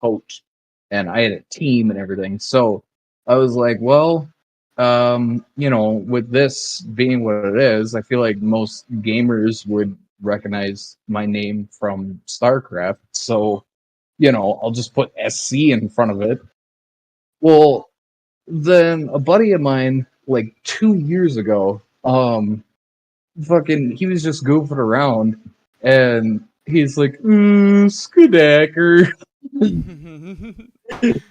coach and I had a team and everything. So I was like, well, with this being what it is, I feel like most gamers would recognize my name from StarCraft. So, I'll just put SC in front of it. Well, then a buddy of mine, like 2 years ago, fucking, he was just goofing around and he's like, ScDakre.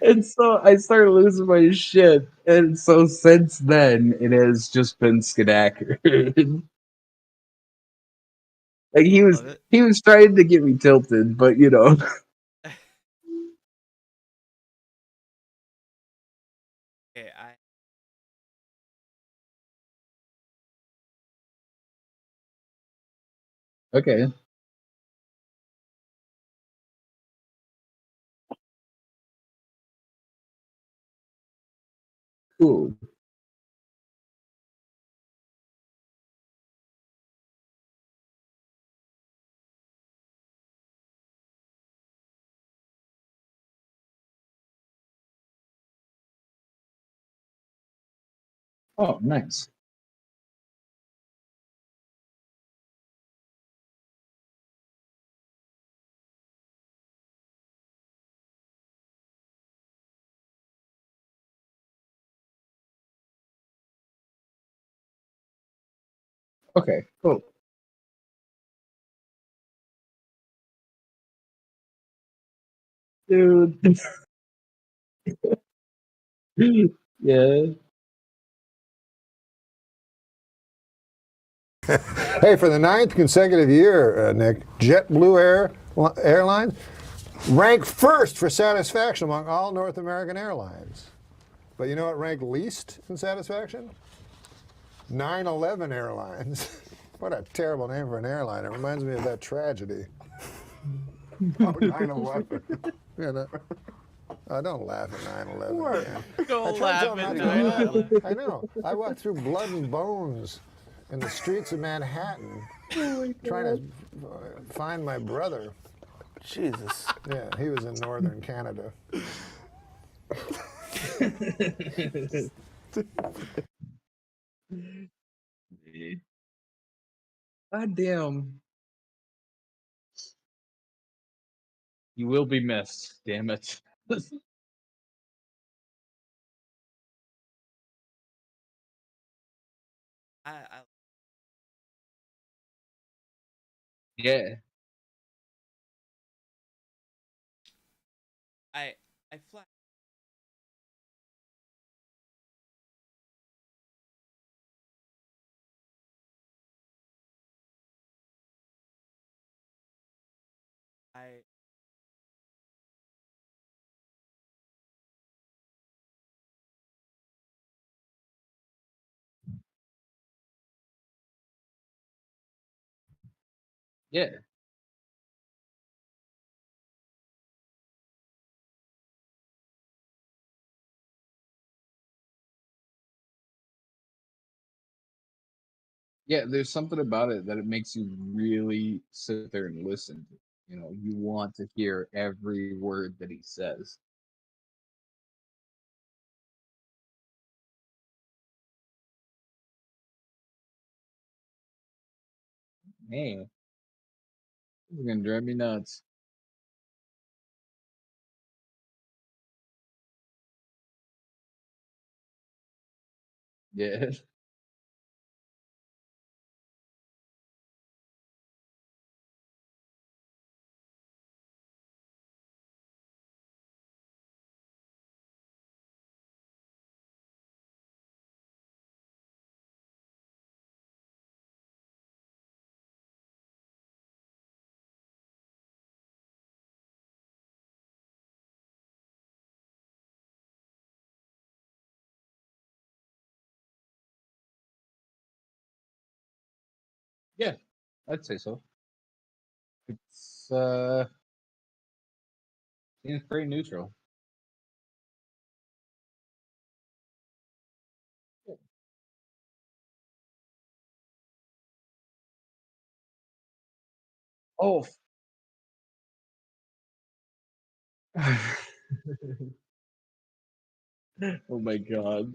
And so I started losing my shit. And so since then, it has just been ScDakre. Like Love it. he was trying to get me tilted, but Okay, I okay, cool. Oh, nice. Okay, cool. Dude. Yeah. Hey, for the ninth consecutive year, Nick, Airlines ranked first for satisfaction among all North American airlines. But you know what ranked least in satisfaction? 9/11 Airlines. What a terrible name for an airline. It reminds me of that tragedy. Oh, 9/11. You know? Don't laugh at 9/11. Man. I don't try to laugh tell them at not to laugh. 9/11. I know. I walked through blood and bones in the streets of Manhattan trying to find my brother. Jesus. Yeah, he was in northern Canada. God damn. You will be missed, damn it. I Yeah. I I fly. I Yeah. Yeah, there's something about it that it makes you really sit there and listen to. You want to hear every word that he says. Man, this is gonna drive me nuts. Yeah. Yeah, I'd say so. It's seems pretty neutral. Oh, Oh my god.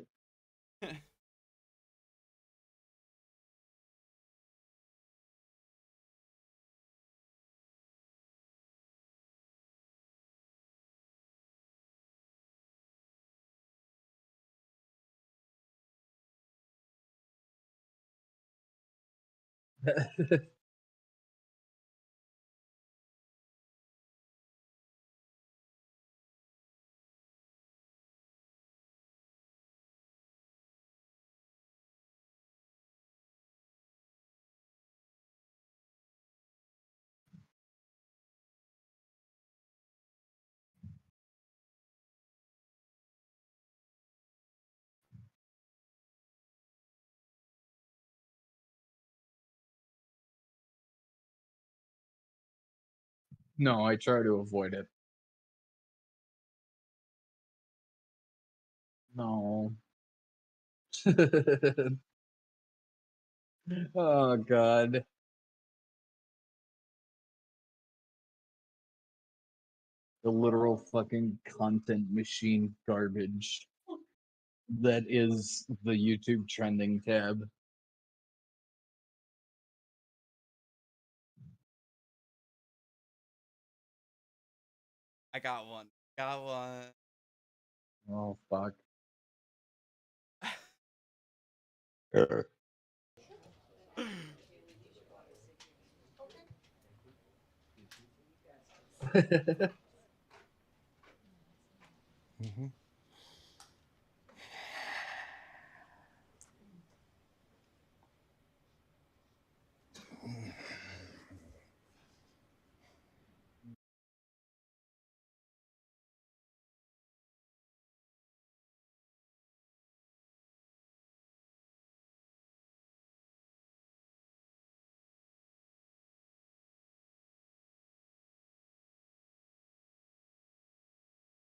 No, I try to avoid it. No. Oh god. The literal fucking content machine garbage that is the YouTube trending tab. I got one. Got one. Oh fuck. Mm-hmm.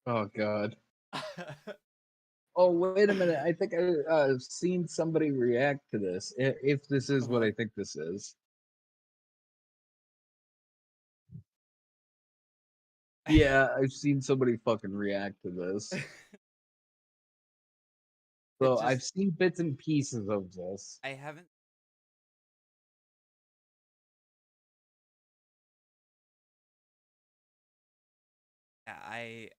Oh god. Oh wait a minute. I think I've seen somebody react to this. If this is what I think this is. Yeah, I've seen somebody fucking react to this. So I've seen bits and pieces of this. I haven't. Yeah,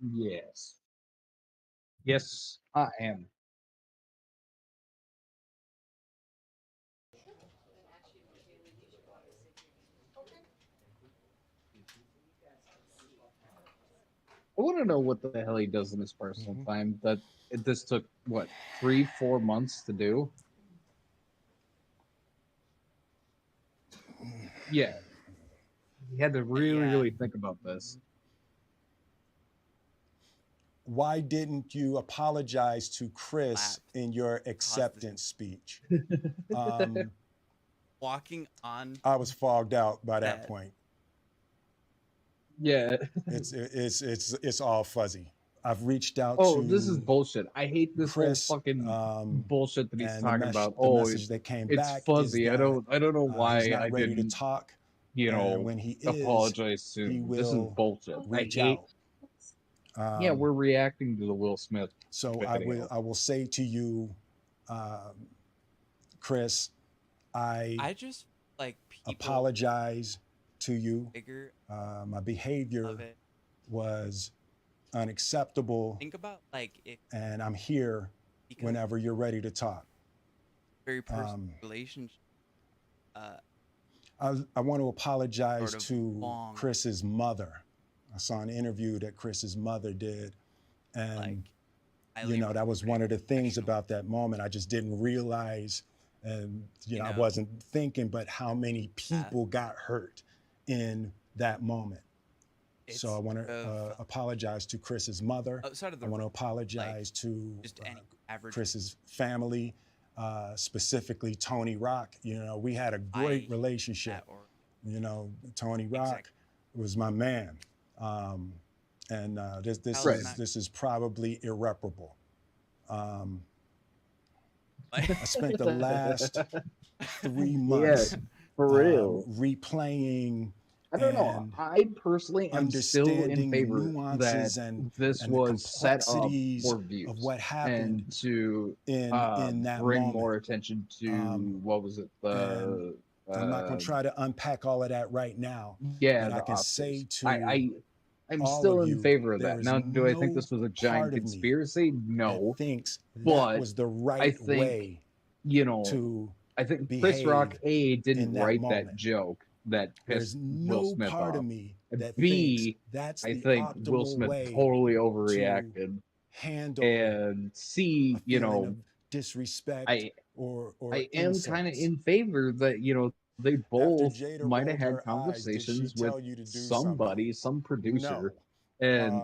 Yes. Yes, I am. I want to know what the hell he does in his personal time. That this took what 3-4 months to do. Yeah, he had to really think about this. Why didn't you apologize to Chris Slapped. in your acceptance speech? Walking on. I was fogged out by that That- point. Yeah. It's all fuzzy. I've reached out Oh, to this is bullshit. I hate this Chris, whole fucking bullshit that he's and talking about. the Oh, message that came it's back fuzzy. is I that don't know why he's not I ready didn't, to talk. you And know, when he is, apologize he soon. This is will bullshit. reach I hate. out. Yeah, we're reacting to the Will Smith So video. I will say to you, Chris, I just like people apologize to you. figure My of behavior it. was unacceptable, Think about like if and I'm here because whenever you're ready to talk. very personal relationship. I want to apologize Sort of to long. Chris's mother. I saw an interview that Chris's mother did, and Like, you know, that was one of the things professional. about that moment. I just didn't realize, and you know, I know, wasn't thinking, but how many people got hurt in that moment. So I want to apologize to Chris's mother. Outside of the I want to like, apologize to just any average Chris's family, specifically Tony Rock. You know, we had a great relationship. You know, Tony Rock was my man, and this is probably irreparable. I spent the last 3 Yeah, months for real. replaying I don't know. and I personally am still in understanding the favor that nuances and this the was set up complexities for of views what happened and to in that bring moment. more attention to what was it? And I'm not going to try to unpack all of that right now, Yeah, but I the can say Oscars. to I'm all still of in you, favor of there that. is Now, do I think no this was a part giant of me conspiracy? that No, thinks that but was the I right think way to I think Chris Rock behave didn't in that write that moment. joke that There's pissed Will no Smith part of off. me that thinks B, that's I the think Will optimal Smith way totally to overreacted. handle And a C, feeling of disrespect I or I am kind of insults. in favor that they After both Jada might have rolled had her eyes, did she conversations with tell you to do something? somebody, some producer, No. and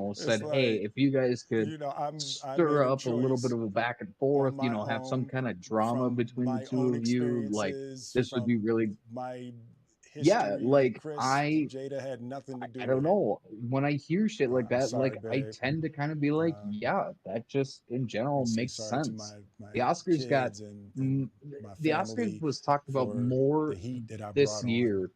It's said, "Hey, like, if you guys could I made stir a up a little bit choice of a back and on forth, my have some own kind of drama from between the my two own of you, like experiences, this would be from really, my yeah, history with like Chris. Jada had nothing to do I with don't it. know. When I hear shit like I'm that, sorry, like I babe. tend to kind of be like, yeah, that just in Let general me say makes sorry to sense. my The Oscars got kids and mm, my the Oscars family was talked about for the more heat that I this brought on year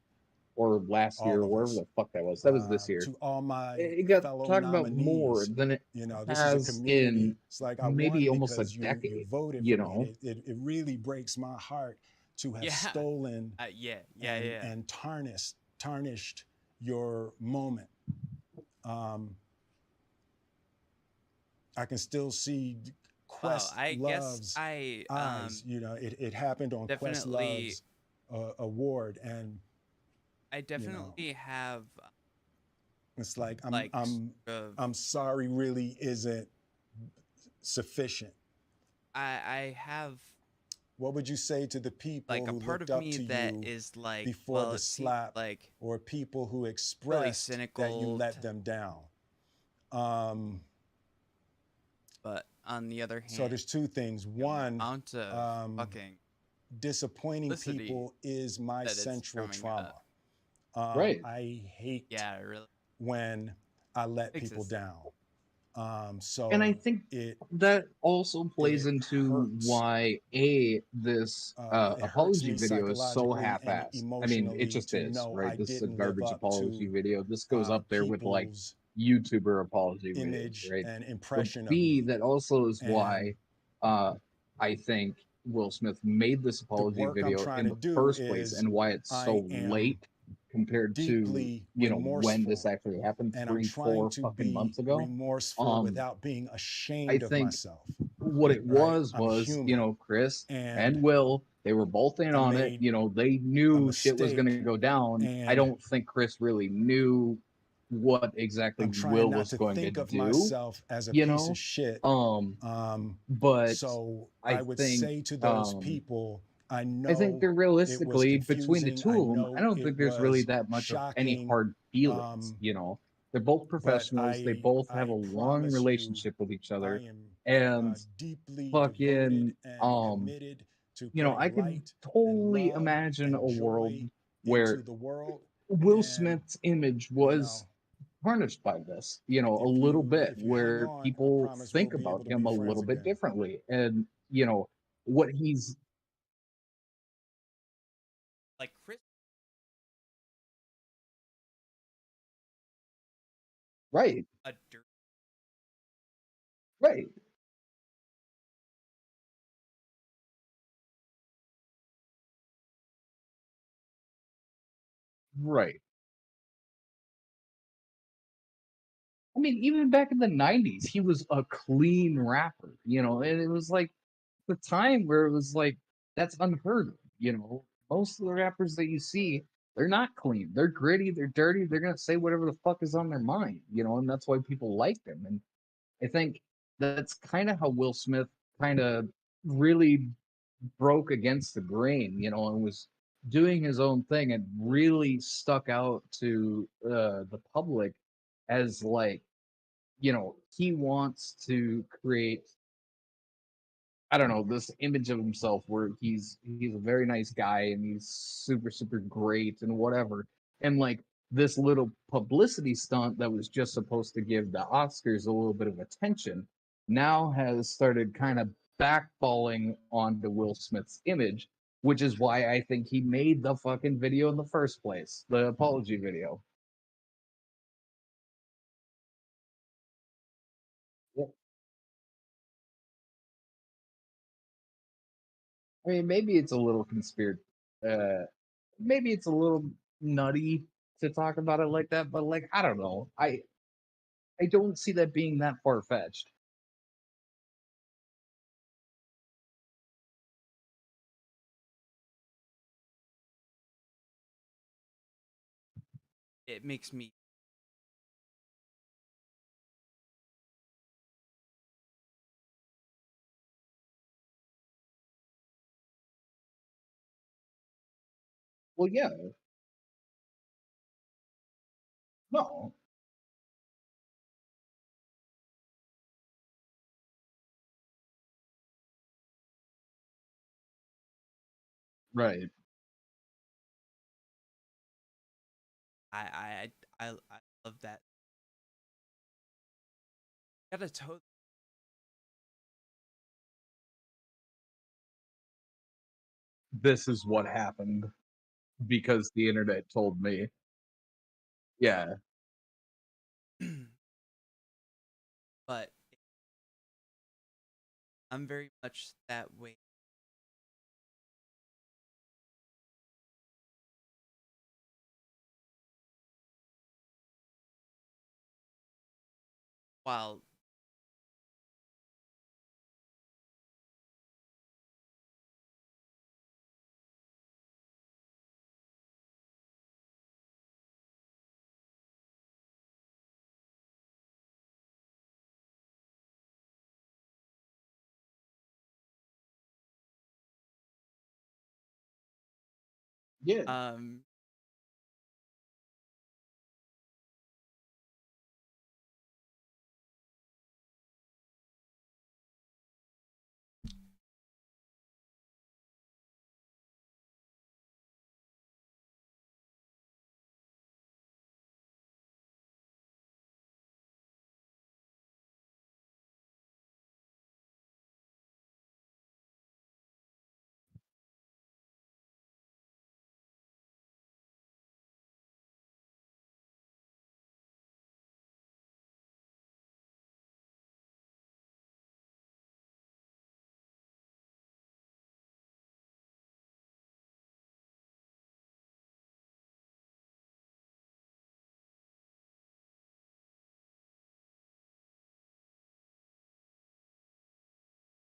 or last year all or of wherever us. the fuck that was. That was this year. To all my It got fellow talked about more nominees, than it this is a has in community. It's like I maybe won almost a because you decade. voted You for me. And know, it really breaks my heart to have Yeah. stolen Yeah. and tarnished your moment. I can still see Wow. I guess Questlove's I eyes. It happened on definitely Questlove's award, and I definitely have it's like like sort of I'm sorry really isn't sufficient. I have What would you say to the people like a who part looked of up me to that you is like, before well, the it seems slap, like or people who really expressed that you cynical, let them down? Um, but on the other so hand, there's two things. the One, amount of fucking disappointing publicity people is my that it's central coming trauma. up. right? I hate Really when I let makes people it sick. down. And So I think it that also plays it into hurts. why this It hurts apology me video is so psychologically and half-assed. I mean, it emotionally just to is, know right? I This is a didn't live garbage up apology to video. This goes up there with like people's YouTuber apology videos, image right? and But impression of B, me. that also is And why I think Will Smith made this the apology work I'm video trying in to the do first place is and why it's I so am late compared to, deeply when this remorseful. actually happened And I'm 3, trying 4 to fucking be months ago. remorseful without being I ashamed of think myself. what it Right? was I'm human. Chris And and Will, they were both in I on it. made They a knew shit was going to mistake, go down. I and don't think Chris really knew what exactly I'm trying Will not was to going to think of do, myself as a you piece of know. shit. But So I I would think say to those people, I I think know that it was realistically between the confusing. two I of them, I know don't it think there's really was that much of any shocking. hard feelings. They're both But professionals. They both have a I long promise you, relationship with each I other, am and deeply devoted fucking and committed to I putting could light and totally love imagine a and world joy where into the world. Will And Smith's image you was know, tarnished by this, a if little bit, you hang where on, I people promise we'll think be about able to him be a friends little bit again. differently. And, what he's Like Chris. right, A dirt. right, right. I mean, even back in the 90s, he was a clean rapper, and it was like the time where it was like, that's unheard of. Most of the rappers that you see, they're not clean. They're gritty, they're dirty, they're gonna say whatever the fuck is on their mind, and that's why people like them. And I think that's kind of how Will Smith kind of really broke against the grain, and was doing his own thing and really stuck out to the public as like, he wants to create, I don't know, this image of himself where he's a very nice guy and he's super super great and whatever. And like this little publicity stunt that was just supposed to give the Oscars a little bit of attention now has started kind of backfalling onto Will Smith's image, which is why I think he made the fucking video in the first place, the apology video. Yep. I mean, maybe it's a little maybe it's a little nutty to talk about it like that, but like I don't know, I don't see that being that far fetched. It makes me Well, yeah, no, right. I love that. Gotta to This is what happened because the internet told me. Yeah, but I'm very much that way. While yeah, um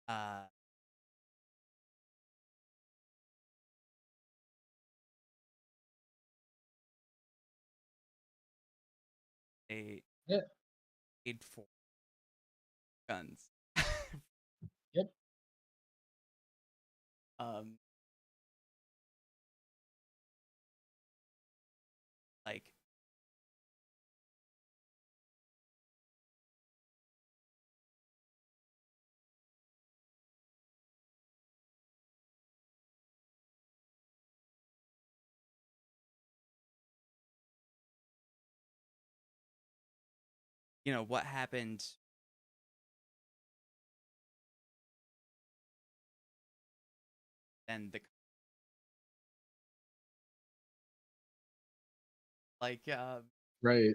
uh they yeah, paid for guns. yep. um like what happened then the like Right.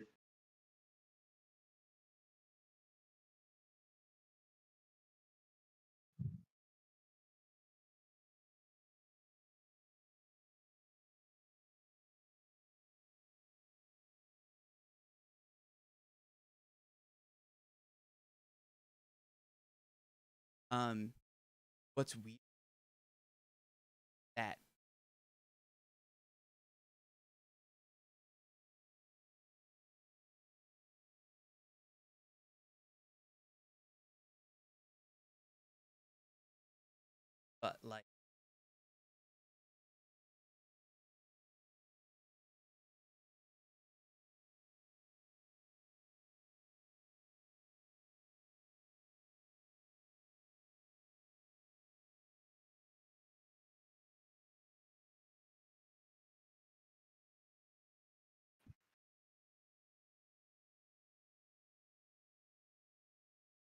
um what's weird that but like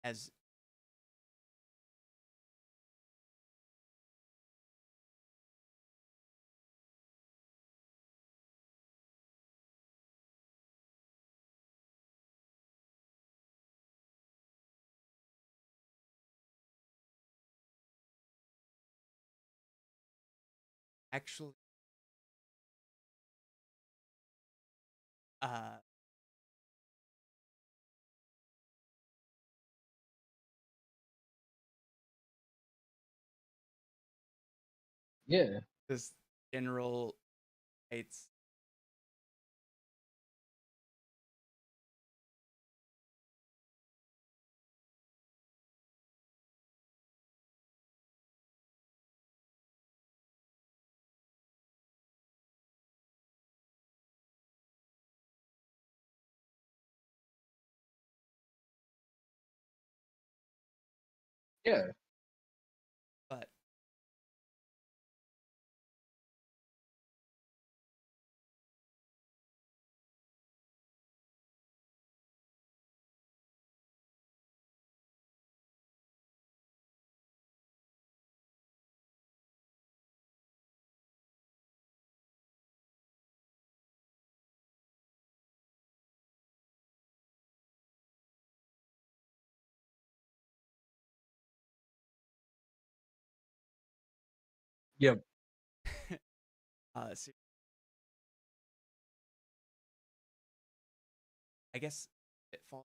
as actually, uh, Yeah. this general, it's Yeah. but Yep. so I guess it falls.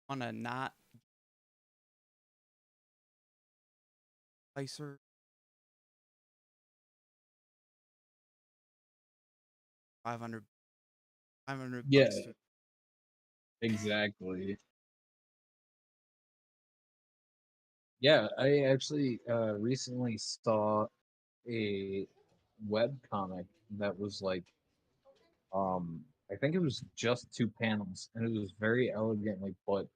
Wanna not placer 500 Yeah. $500 to Exactly. Yeah, I actually recently saw a web comic that was like I think it was just 2 panels and it was very elegantly put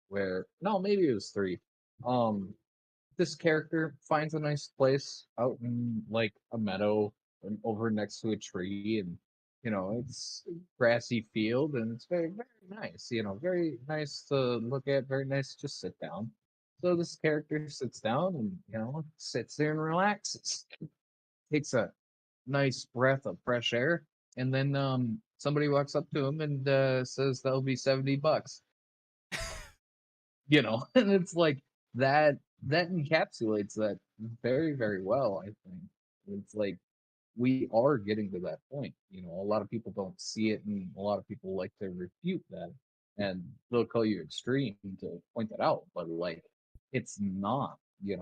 where no, maybe it was three. Um this character finds a nice place out in like a meadow and over next to a tree and it's a grassy field and it's very very nice, very nice to look at, very nice to just sit down. So this character sits down and sits there and relaxes, takes a nice breath of fresh air, and then somebody walks up to him and says that'll be $70, and it's like that encapsulates that very very well, I think. It's like we are getting to that point. A lot of people don't see it and a lot of people like to refute that, and they'll call you extreme to point that out, but like it's not. Yeah.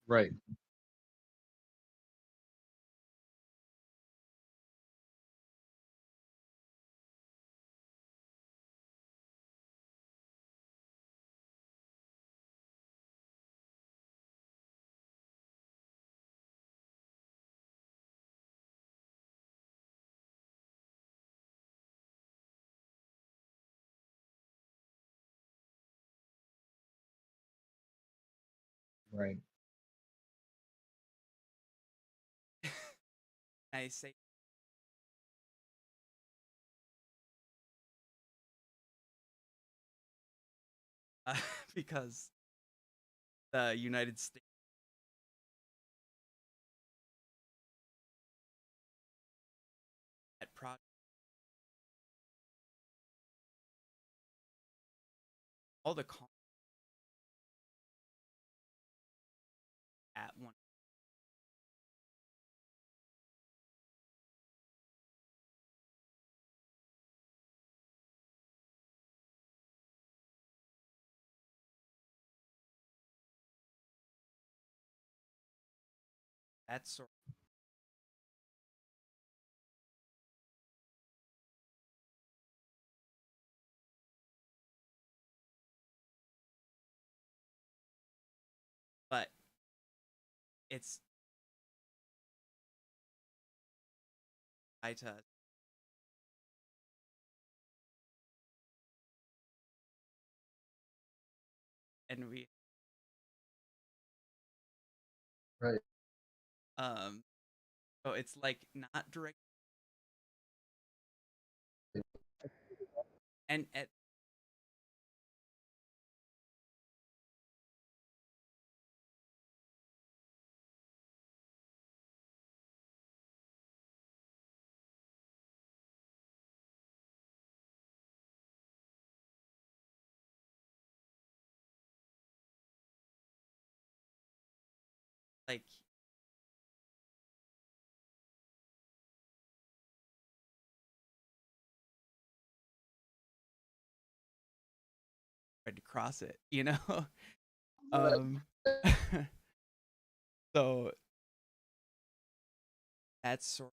Right. Right. I say because the United States at project all the at one. That's sort but it's tied to and we Right. um so it's like not direct and at like tried to cross it, you know? um so that's sort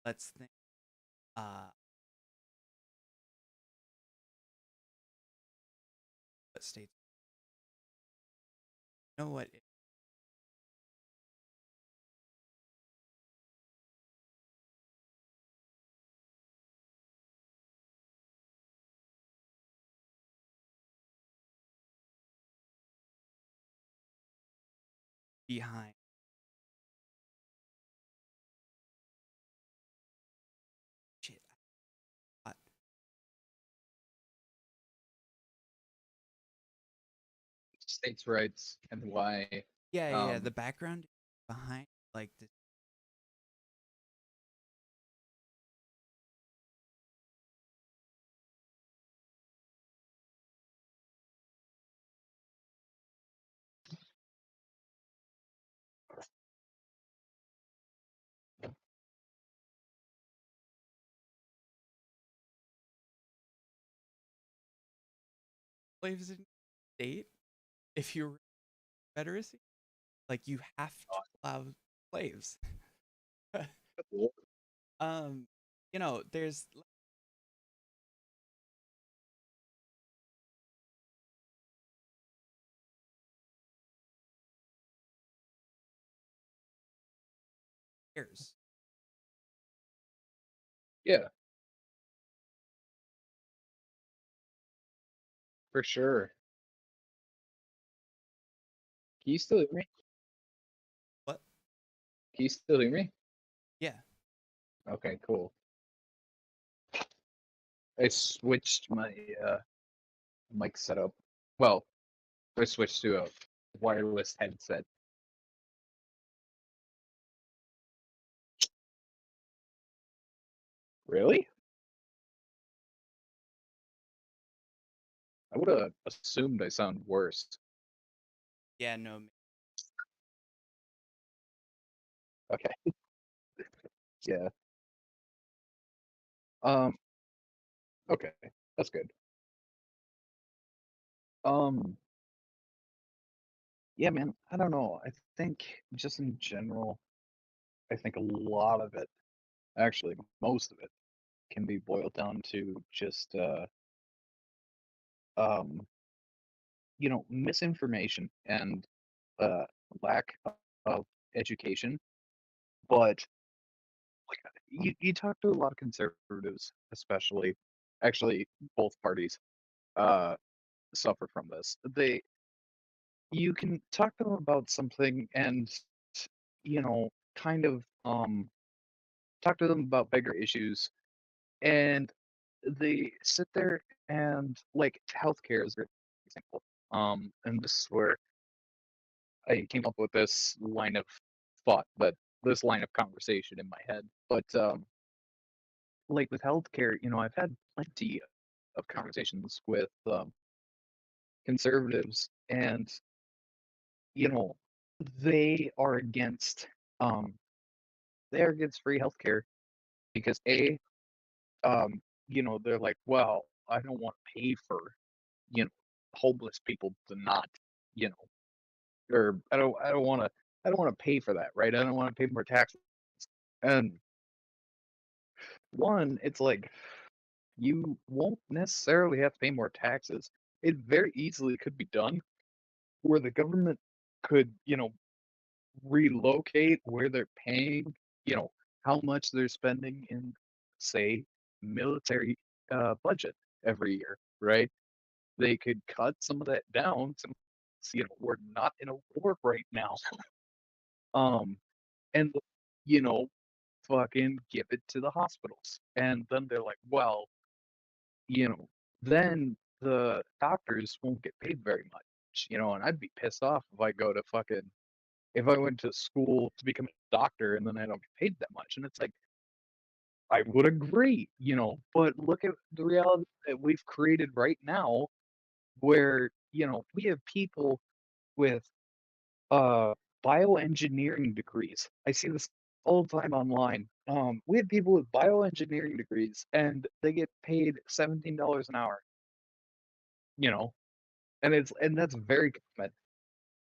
let's think what states you know what behind shit I- States' rights and why. yeah, the Um, background behind like the slaves in the state if you're Confederacy, like you have to allow slaves. um you know there's layers yeah, for sure. Can you still hear me? what Can you still hear me? yeah Okay, cool. I switched my mic setup. Well, I switched to a wireless headset. Really? I would have assumed I sound worse. yeah no Okay. Yeah. Um. Okay. That's good. Um. Yeah, man. I don't know. I think just in general, I think a lot of it, actually, most of it, can be boiled down to just um misinformation and uh lack of education. But like you talk to a lot of conservatives, especially, actually both parties uh suffer from this. You can talk to them about something and kind of talk to them about bigger issues, and they sit there and like healthcare is a great example. And this is where I came up with this line of thought, but this line of conversation in my head. But like with healthcare, I've had plenty of conversations with conservatives, and you know, they are against um, they're against free healthcare because they're like, well, I don't want to pay for you know homeless people to not you know or I don't want to pay for that, right? I don't want to pay more taxes. And one, it's like you won't necessarily have to pay more taxes. It very easily could be done where the government could, relocate where they're paying, how much they're spending in, say, military budget every year, right? They could cut some of that down since, we're not in a war right now. Um, and, you know, fucking give it to the hospitals. And then they're like, well, you know, then the doctors won't get paid very much, and I'd be pissed off if I went to school to become a doctor and then I don't get paid that much. And it's like, I would agree, but look at the reality that we've created right now where, we have people with uh bioengineering degrees. I see this all the time online. We have people with bioengineering degrees and they get paid $17 an hour, you know, and that's very common,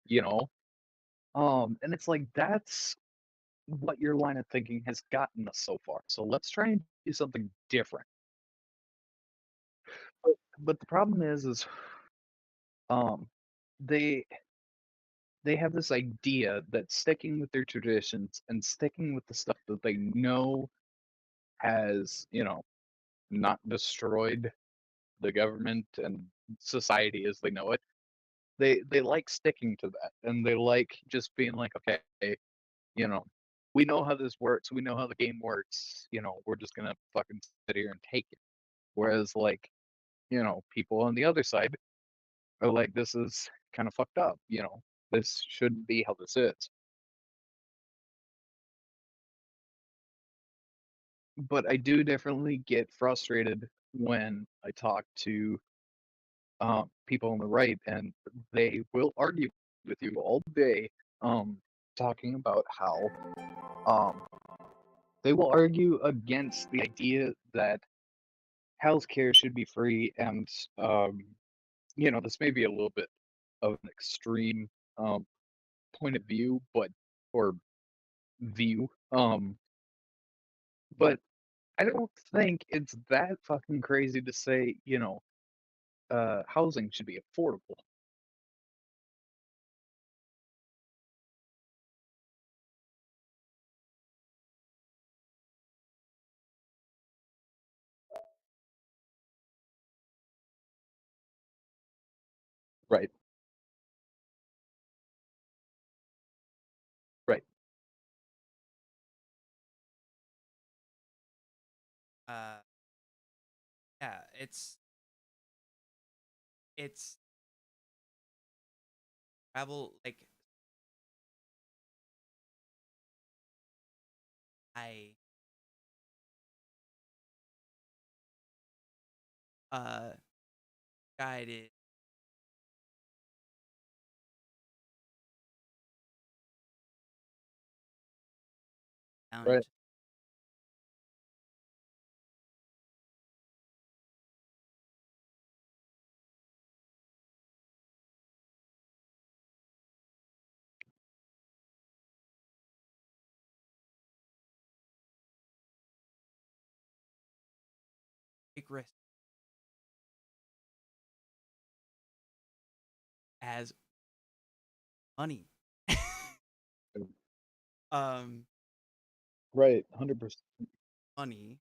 you know. And it's like that's what your line of thinking has gotten us so far. So let's try and do something different. But the problem is um they they have this idea that sticking with their traditions and sticking with the stuff that they know has, not destroyed the government and society as they know it. They like sticking to that, and they like just being like, okay, you know, we know how this works, we know how the game works, we're just gonna fucking sit here and take it. Whereas like, people on the other side are like, this is kind of fucked up, this shouldn't be how this is. But I do definitely get frustrated when I talk to people on the right, and they will argue with you all day, um, talking about how um, they will argue against the idea that healthcare should be free, and this may be a little bit of an extreme um, point of view, or view, but I don't think it's that fucking crazy to say, housing should be affordable. Right, right, Uh, yeah, it's travel like I uh guided down Right. into take risk as money. um, Right. 100%. money,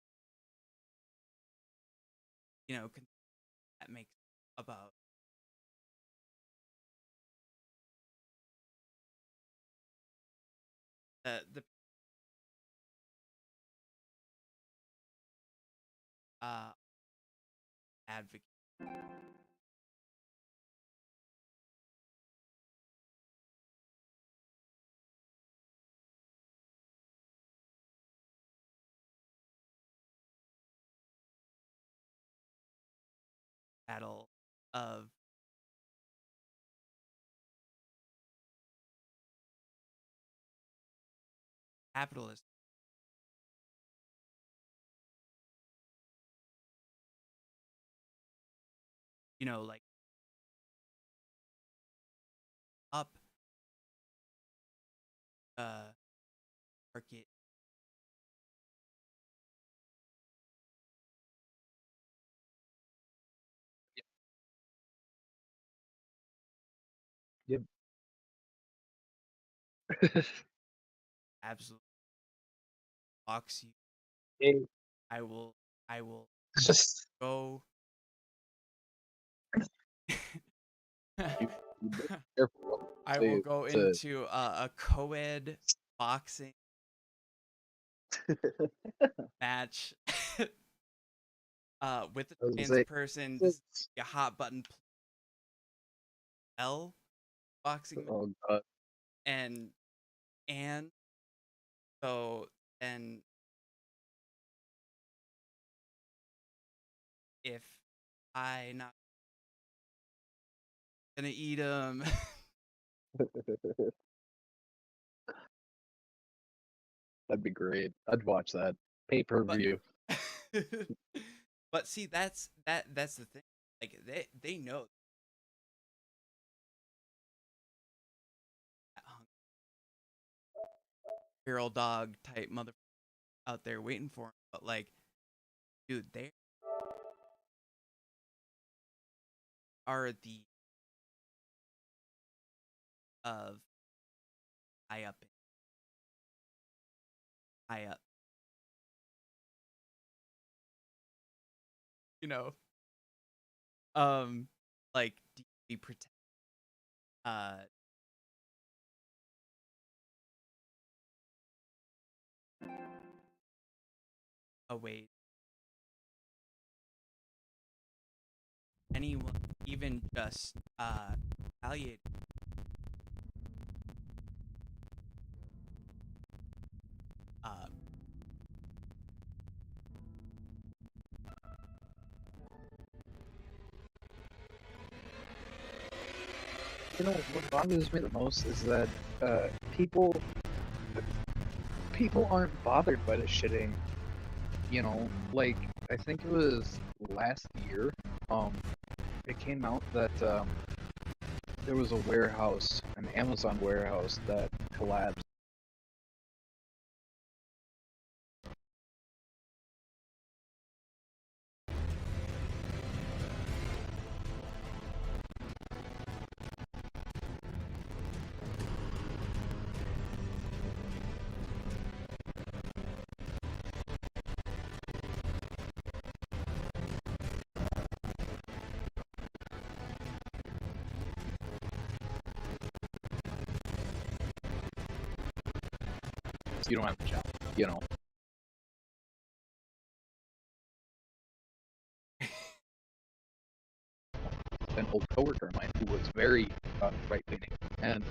that makes about the advocate battle of capitalism. Like up market Yep. absolutely box you. Hey, I will just go. you be careful I will to go to into a co-ed boxing match with a I was gonna trans say person. This is it's- a hot button L boxing match. oh god. and so then if I not gonna eat them, That'd be great. I'd watch that pay-per-view. but see that's the thing. Like they know that feral dog type mother out there waiting for him. But like, dude, they are the of high up, high up. You know, like deeply protect. Away anyone, even just retaliate. Uh, You know what bothers me the most is that uh, people people aren't bothered by the shitting. Like I think it was last year. It came out that there was a warehouse, an Amazon warehouse that collapsed. You don't have a job, An old coworker of mine who was very right leaning, and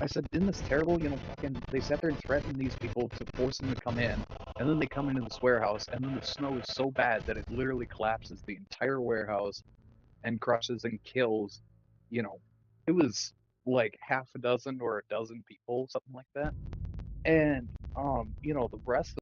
I said, "Isn't this terrible? Fucking they sat there and threatened these people to force them to come in, and then they come into this warehouse, and then the snow is so bad that it literally collapses the entire warehouse and crushes and kills. You know, it was like half a dozen or a dozen people, something like that, and you know, the rest